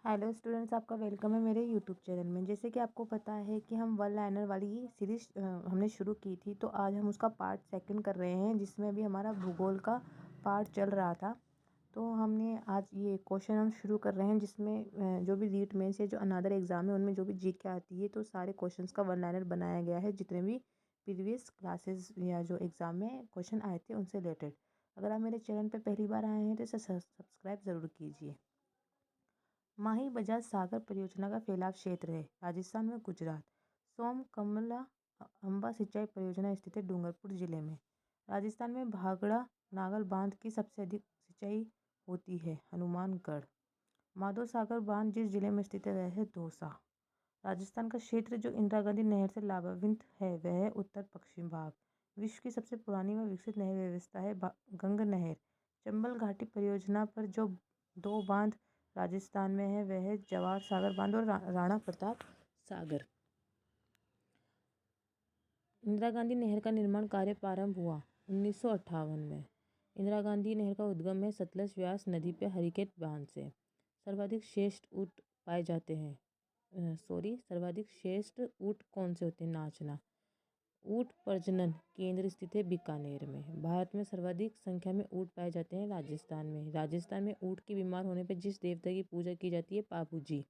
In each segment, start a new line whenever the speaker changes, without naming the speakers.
Hello students, आपका welcome है मेरे यूट्यूब चैनल में। जैसे कि आपको पता है कि हम वन लाइनर वाली सीरीज हमने शुरू की थी, तो आज हम उसका पार्ट सेकंड कर रहे हैं, जिसमें अभी हमारा भूगोल का पार्ट चल रहा था। तो हमने आज ये क्वेश्चन हम शुरू कर रहे हैं, जिसमें जो भी रीट मेंस या जो अनदर एग्ज़ाम है उनमें जो भी जीके आती है, तो सारे क्वेश्चंस का वन लाइनर बनाया गया है, जितने भी प्रीवियस क्लासेस या जो एग्ज़ाम में क्वेश्चन आए थे उनसे रिलेटेड। अगर आप मेरे चैनल पर पहली बार आए हैं तो इसे सब्सक्राइब ज़रूर कीजिए। माही बजाज सागर परियोजना का फैलाव क्षेत्र है राजस्थान में गुजरात। सोम कमला अम्बा सिंचाई परियोजना स्थित है डूंगरपुर जिले में। राजस्थान में भागड़ा नागल बांध की सबसे अधिक सिंचाई होती है हनुमानगढ़। माधो सागर बांध जिस जिले में स्थित है वह है दौसा। राजस्थान का क्षेत्र जो इंदिरा गांधी नहर से लाभान्वित है वह है उत्तर पश्चिम भाग। विश्व की सबसे पुरानी व विकसित नहर व्यवस्था है गंग नहर। चंबल घाटी परियोजना पर जो दो बांध राजस्थान में है वह है जवाहर सागर बांध और राणा प्रताप सागर। इंदिरा गांधी नहर का निर्माण कार्य प्रारंभ हुआ 1958 में। इंदिरा गांधी नहर का उद्गम है सतलज व्यास नदी पे हरिकेट बांध से। सर्वाधिक श्रेष्ठ ऊँट पाए जाते हैं। सर्वाधिक श्रेष्ठ ऊँट कौन से होते हैं? नाचना। ऊँट प्रजनन केंद्र स्थित है बीकानेर में। भारत में सर्वाधिक संख्या में ऊँट पाए जाते हैं राजस्थान में। राजस्थान में ऊँट के बीमार होने पर जिस देवता की पूजा की जाती है पापूजी।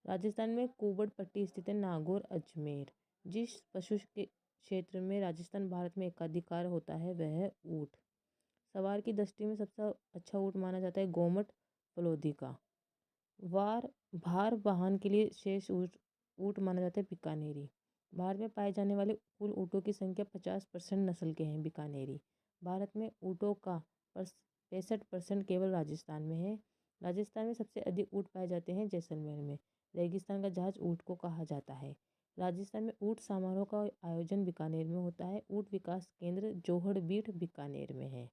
राजस्थान में कुबड़ पट्टी स्थित है नागौर अजमेर। जिस पशु के क्षेत्र में राजस्थान भारत में एकाधिकार होता है वह है ऊँट। सवार की दृष्टि में सबसे अच्छा ऊँट माना जाता है गोमट पलोधी का। भार वाहन के लिए शेष ऊँट माना जाता है बीकानेरी। भारत में पाए जाने वाले कुल ऊँटों की संख्या 50% नस्ल के हैं बीकानेरी। भारत में ऊँटों का 65% केवल राजस्थान में है। राजस्थान में सबसे अधिक ऊँट पाए जाते हैं जैसलमेर में। रेगिस्तान का जहाज ऊँट को कहा जाता है। राजस्थान में ऊँट समारोह का आयोजन बीकानेर में होता है। ऊँट विकास केंद्र जोहड़बीड़ बीकानेर में है।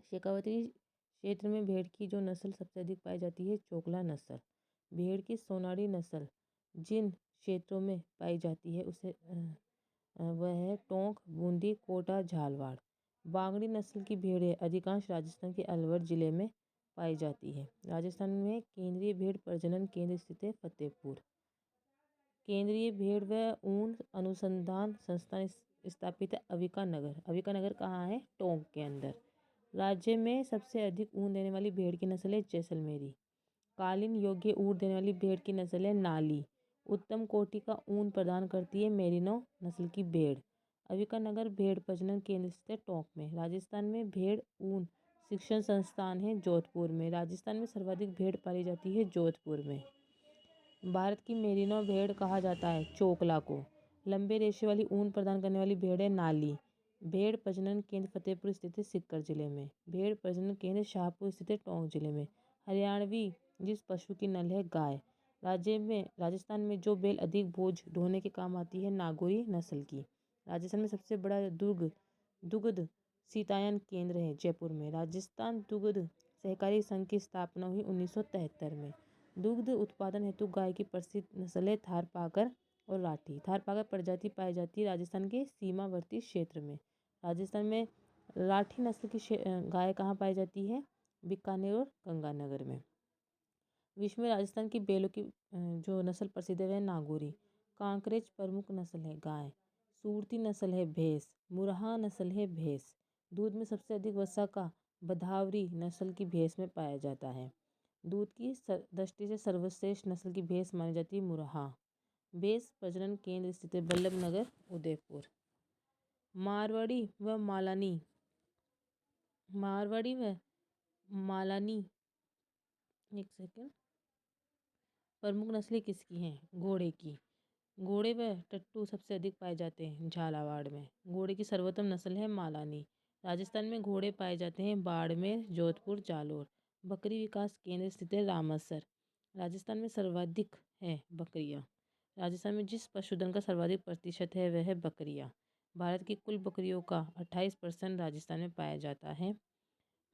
शेखावती क्षेत्र में भेड़ की जो नस्ल सबसे अधिक पाई जाती है चोकला नस्ल। भेड़ की सोनारी नस्ल जिन क्षेत्रों में पाई जाती है उसे वह है टोंक, बूंदी, कोटा, झालवाड़। बागड़ी नस्ल की भेड़ें अधिकांश राजस्थान के अलवर जिले में पाई जाती है। राजस्थान में केंद्रीय भेड़ प्रजनन केंद्र स्थित है फतेहपुर। केंद्रीय भेड़ व ऊन अनुसंधान संस्थान स्थापित है अविका नगर। अविका नगर कहाँ है? टोंक के अंदर। राज्य में सबसे अधिक ऊन देने वाली भेड़ की नस्ल है जैसलमेरी। कालीन योग्य ऊन देने वाली भेड़ की नस्ल है नाली। उत्तम कोटि का ऊन प्रदान करती है मेरिनो नस्ल की भेड़। अविका नगर भेड़ प्रजनन केंद्र स्थित टोंक में। राजस्थान में भेड़ ऊन शिक्षण संस्थान है जोधपुर में। राजस्थान में सर्वाधिक भेड़ पाली जाती है जोधपुर में। भारत की मेरिनो भेड़ कहा जाता है चोकला को। लंबे रेशे वाली ऊन प्रदान करने वाली भेड़ है नाली। भेड़ प्रजनन केंद्र फतेहपुर स्थित है सीकर जिले में। भेड़ प्रजनन केंद्र शाहपुर स्थित है टोंक जिले में। हरियाणवी जिस पशु की नस्ल है गाय। राजस्थान में जो बैल अधिक बोझ ढोने के काम आती है नागौरी नस्ल की। राजस्थान में सबसे बड़ा दुग्ध सीतायन केंद्र है जयपुर में। राजस्थान दुग्ध सहकारी संघ की स्थापना हुई 1973 में। दुग्ध उत्पादन हेतु गाय की प्रसिद्ध नस्ल है थारपाकर और राठी। थारपाकर प्रजाति पाई जाती है राजस्थान के सीमावर्ती क्षेत्र में। राजस्थान में राठी नस्ल की गाय कहाँ पाई जाती है? बीकानेर और गंगानगर में। विश्व में राजस्थान की बैलों की जो नस्ल प्रसिद्ध है वह नागौरी। कांकरेज प्रमुख नस्ल है गाय। सूरती नस्ल है भैंस। मुरहा नस्ल है भैंस। दूध में सबसे अधिक वसा का बधावरी नस्ल की भैंस में पाया जाता है। दूध की दृष्टि से सर्वश्रेष्ठ नस्ल की भैंस मानी जाती है मुरहा। भैंस प्रजनन केंद्र स्थित है बल्लभ नगर उदयपुर। मारवाड़ी व मालानी एक सेकेंड प्रमुख नस्लें किसकी हैं? घोड़े की। घोड़े व टट्टू सबसे अधिक पाए जाते हैं झालावाड़ में। घोड़े की सर्वोत्तम नस्ल है मालानी। राजस्थान में घोड़े पाए जाते हैं बाड़मेर, जोधपुर, जालोर। बकरी विकास केंद्र स्थित है रामसर। राजस्थान में सर्वाधिक है बकरियाँ। राजस्थान में जिस पशुधन का सर्वाधिक प्रतिशत है वह है बकरियाँ। भारत की कुल बकरियों का 28% राजस्थान में पाया जाता है।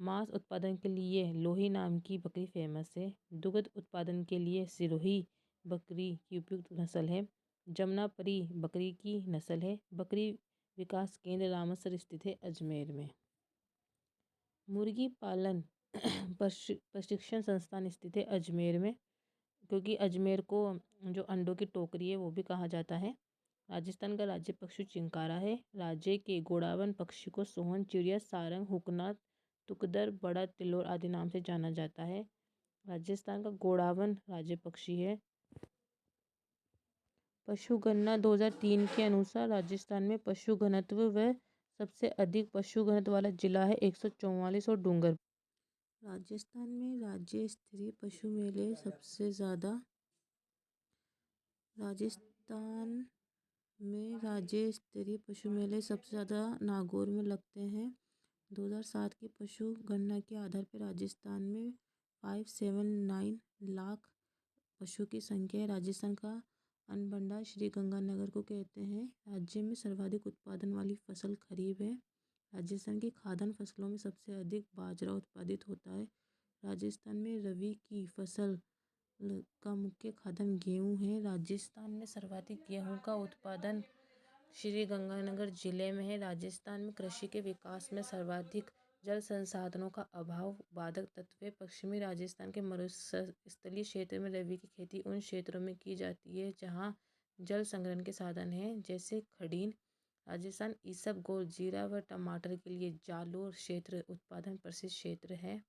मांस उत्पादन के लिए लोही नाम की बकरी फेमस है। दुग्ध उत्पादन के लिए सिरोही बकरी की उपयुक्त नस्ल है। जमुनापरी बकरी की नस्ल है। बकरी विकास केंद्र रामसर स्थित है अजमेर में। मुर्गी पालन प्रशिक्षण संस्थान स्थित है अजमेर में। क्योंकि अजमेर को जो अंडों की टोकरी है वो भी कहा जाता है। राजस्थान का राज्य पक्षी चिंकारा है। राज्य के गोड़ावन पक्षी को सोहन चिड़िया, सारंग, हुकना, तुकदर, बड़ा तिलोर आदि नाम से जाना जाता है। राजस्थान का गोड़ावन राज्य पक्षी है। पशु गणना 2003 के अनुसार राजस्थान में पशु घनत्व व सबसे अधिक पशु घनत्व वाला जिला है 144 और डूंगरपुर। राजस्थान में राज्य स्तरीय पशु मेले सबसे ज़्यादा नागौर में लगते हैं। 2007 की पशु गणना के आधार पर राजस्थान में 579 लाख पशु की संख्या है। राजस्थान का अनभंडार श्री गंगानगर को कहते हैं। राज्य में सर्वाधिक उत्पादन वाली फसल खरीफ है। राजस्थान की खाद्यान्न फसलों में सबसे अधिक बाजरा उत्पादित होता है। राजस्थान में रबी की फसल का मुख्य खाद्यान्न गेहूँ है। राजस्थान में सर्वाधिक गेहूँ का उत्पादन श्री गंगानगर जिले में है। राजस्थान में कृषि के विकास में सर्वाधिक जल संसाधनों का अभाव बाधक तत्व है। पश्चिमी राजस्थान के मरुस्थलीय क्षेत्र में रबी की खेती उन क्षेत्रों में की जाती है जहाँ जल संग्रहण के साधन हैं, जैसे खड़ीन। राजस्थान इसबगोल, जीरा व टमाटर के लिए जालोर क्षेत्र उत्पादन प्रसिद्ध क्षेत्र है।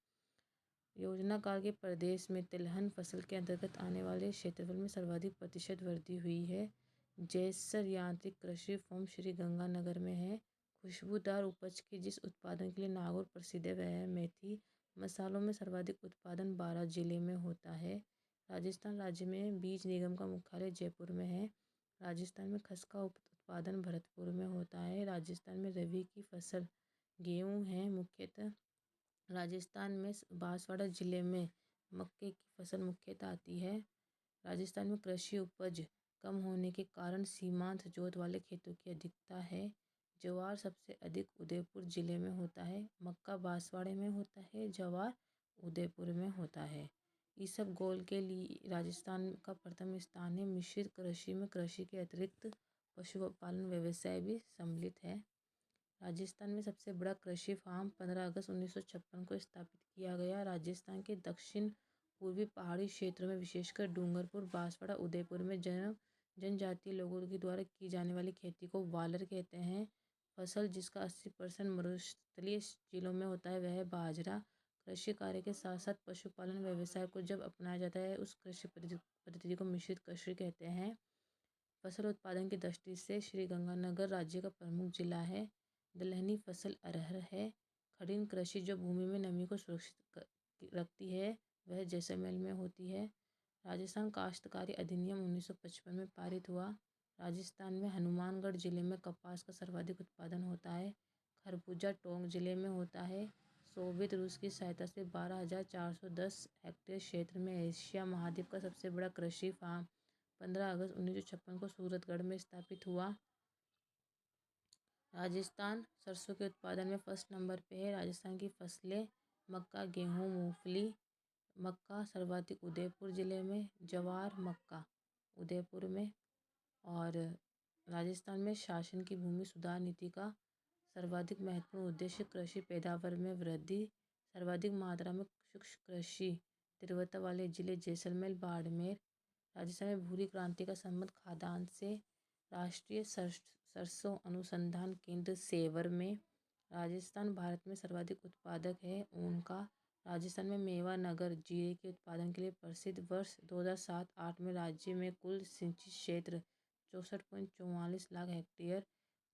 योजना काल के प्रदेश में तिलहन फसल के अंतर्गत आने वाले क्षेत्रफल में सर्वाधिक प्रतिशत वृद्धि हुई है। जैसर यांत्रिक कृषि फॉर्म श्री गंगानगर में है। खुशबूदार उपज के जिस उत्पादन के लिए नागौर प्रसिद्ध है वह है मेथी। मसालों में सर्वाधिक उत्पादन 12 जिले में होता है। राजस्थान राज्य में बीज निगम का मुख्यालय जयपुर में है। राजस्थान में खस का उत्पादन भरतपुर में होता है। राजस्थान में रबी की फसल गेहूँ है मुख्यतः। राजस्थान में बांसवाड़ा जिले में मक्के की फसल मुख्यतः आती है। राजस्थान में कृषि उपज कम होने के कारण सीमांत जोत वाले खेतों की अधिकता है। ज्वार सबसे अधिक उदयपुर जिले में होता है। मक्का बांसवाड़े में होता है। ज्वार उदयपुर में होता है। इसबगोल के लिए राजस्थान का प्रथम स्थान है। मिश्रित कृषि में कृषि के अतिरिक्त पशुपालन व्यवसाय भी सम्मिलित है। राजस्थान में सबसे बड़ा कृषि फार्म 15 अगस्त 1956 को स्थापित किया गया। राजस्थान के दक्षिण पूर्वी पहाड़ी क्षेत्रों में विशेषकर डूंगरपुर, बांसवाड़ा, उदयपुर में जनजातीय लोगों के द्वारा की जाने वाली खेती को वालर कहते हैं। फसल जिसका 80% मरुस्थलीय जिलों में होता है वह है बाजरा। कृषि कार्य के साथ साथ पशुपालन व्यवसाय को जब अपनाया जाता है उस कृषि पद्धति को मिश्रित कृषि कहते हैं। फसल उत्पादन की दृष्टि से श्री गंगानगर राज्य का प्रमुख जिला है। दलहनी फसल अरहर है। खड़ीन कृषि जो भूमि में नमी को सुरक्षित रखती है वह जैसलमेर में होती है। राजस्थान काश्तकारी अधिनियम 1955 में पारित हुआ। राजस्थान में हनुमानगढ़ जिले में कपास का सर्वाधिक उत्पादन होता है। खरबूजा टोंक जिले में होता है। सोवियत रूस की सहायता से 12,410 हेक्टेयर क्षेत्र में एशिया महाद्वीप का सबसे बड़ा कृषि फार्म 15 अगस्त 1956 को सूरतगढ़ में स्थापित हुआ। राजस्थान सरसों के उत्पादन में फर्स्ट नंबर पे है। राजस्थान की फसलें मक्का, गेहूँ, मूंगफली। मक्का सर्वाधिक उदयपुर जिले में, ज्वार, मक्का उदयपुर में। और राजस्थान में शासन की भूमि सुधार नीति का सर्वाधिक महत्वपूर्ण उद्देश्य कृषि पैदावार में वृद्धि। सर्वाधिक मात्रा में शुष्क कृषि तीव्रता वाले जिले जैसलमेर, बाड़मेर। राजस्थान में भूरी क्रांति का संबंध खाद्यान्न से। राष्ट्रीय सरसों अनुसंधान केंद्र सेवर में। राजस्थान भारत में सर्वाधिक उत्पादक है ऊन का। राजस्थान में मेवा नगर जीरे के उत्पादन के लिए प्रसिद्ध। वर्ष 2007-08 में राज्य में कुल सिंचित क्षेत्र 64.44 लाख हेक्टेयर।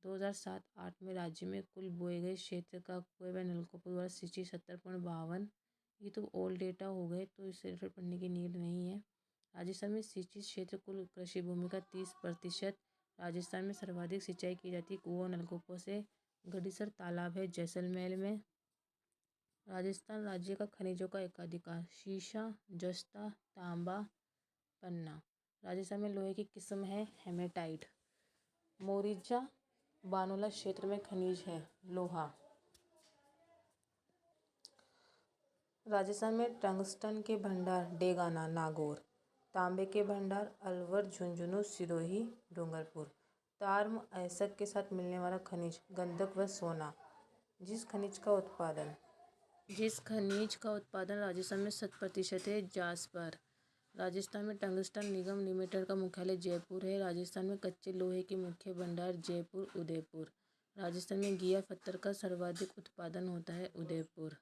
2007-08 में राज्य में कुल बोए गए क्षेत्र का कुएं व नलकूपों द्वारा सिंचित 70.52। ये तो ओल्ड डेटा हो गए तो इसे रेफर पढ़ने की नीड नहीं है। राजस्थान में सिंचित क्षेत्र कुल कृषि भूमि का 30%। राजस्थान में सर्वाधिक सिंचाई की जाती है कुओं नलकूपों से। गढ़ीसर तालाब है जैसलमेर में। राजस्थान राज्य का खनिजों का एकाधिकार। शीशा, जस्ता, तांबा, पन्ना। राजस्थान में लोहे की किस्म है हेमेटाइट। मोरिजा बानोला क्षेत्र में खनिज है लोहा। राजस्थान में टंगस्टन के भंडार डेगाना, नागौर। तांबे के भंडार अलवर, झुंझुनू, सिरोही, डूंगरपुर। ताम्र अयस्क के साथ मिलने वाला खनिज गंधक व सोना। जिस खनिज का उत्पादन राजस्थान में 100% है जास्पर। राजस्थान में टंगस्टन निगम लिमिटेड का मुख्यालय जयपुर है। राजस्थान में कच्चे लोहे के मुख्य भंडार जयपुर, उदयपुर। राजस्थान में घिया पत्थर का सर्वाधिक उत्पादन होता है, उदयपुर।